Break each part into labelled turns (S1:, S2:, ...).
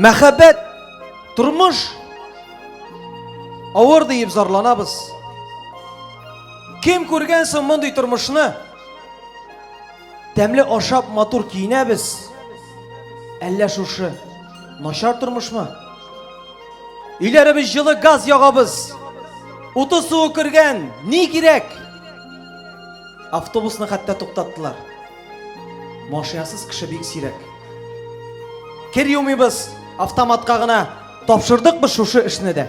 S1: Мәхәббәт, turmuş авыр дип зарланабыз. Kim күргәнсең мондый тормышны? Тәмле ашап матур киенәбез. Әллә шушы начар тормышмы? Өйләребез җылы газ ягабыз. Уты суы кергән, ни кирәк? Автобусны хәтта туктаттылар. Машинасыз кеше бик сирәк. Кер юмыйбыз, автоматка гына тапшырдыкбыз шушы эшне дә.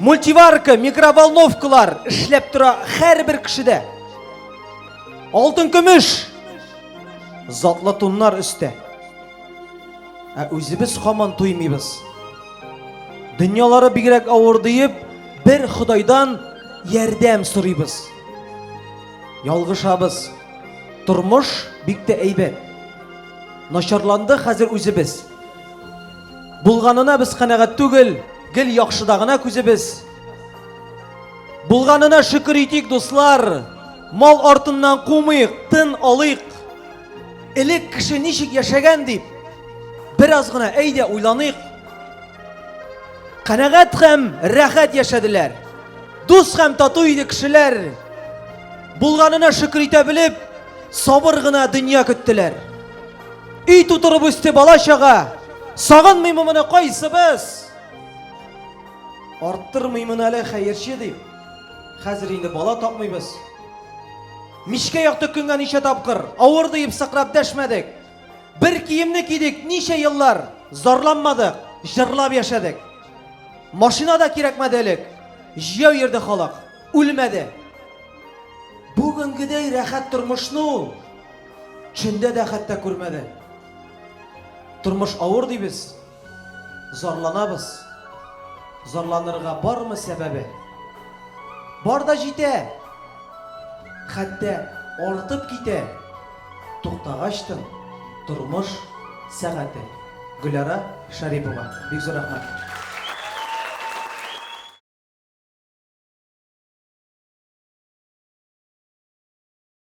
S1: Мультиварка, микроволновкалар эшләп тора һәрбер кешедә. Алтын көмеш, затлы туннар өстә. Үзебез һаман туймыйбыз. Дөньялары бигрәк авыр диеп, бер Худайдан ярдәм сорыйбыз. Ялгышабыз. Тормыш бик тә әйбәт. Начарланды хәзер үзебез. Булганына без канәгать түгел, гел яхшыда гына күзебез. Булганына шөкер итик, дуслар. Мал артыннан кумыйк, тын алыйк. Элек кеше ничек яшәгән дип, biraz гына әйдә уйланыйк. Канәгать һәм рәхәт яшәделәр. Дус һәм тату иде кешеләр. Булганына шөкер итә белеп, сабыр гына дөнья көттеләр. Үй тутырып үсте бала чага. Сагынмыймы моны кайсыбыз? Арттырмыймын әле хәерче дип. Хәзер инде бала тапмыйбыз. Мишкә як төккәнгә ничә тапкыр авыр дип сакрап дәшмәдек. Бер киемне кидек ничә еллар, зарланмадык, җырлап яшәдек. Машина да кирәкмәде элек. Җәү йөрде халык, үлмәде. Бүгенгедәй рәхәт тормышны ул төшендә дә хәтта күрмәде. Тормыш авыр дибез. Зарланабыз. Зарланырга бармы сәбәбе? Бар да җитә. Хәтта артып китә. Туктагачтын тормыш сәгате. Гүлара Шарипова. Бик зур рәхмәт.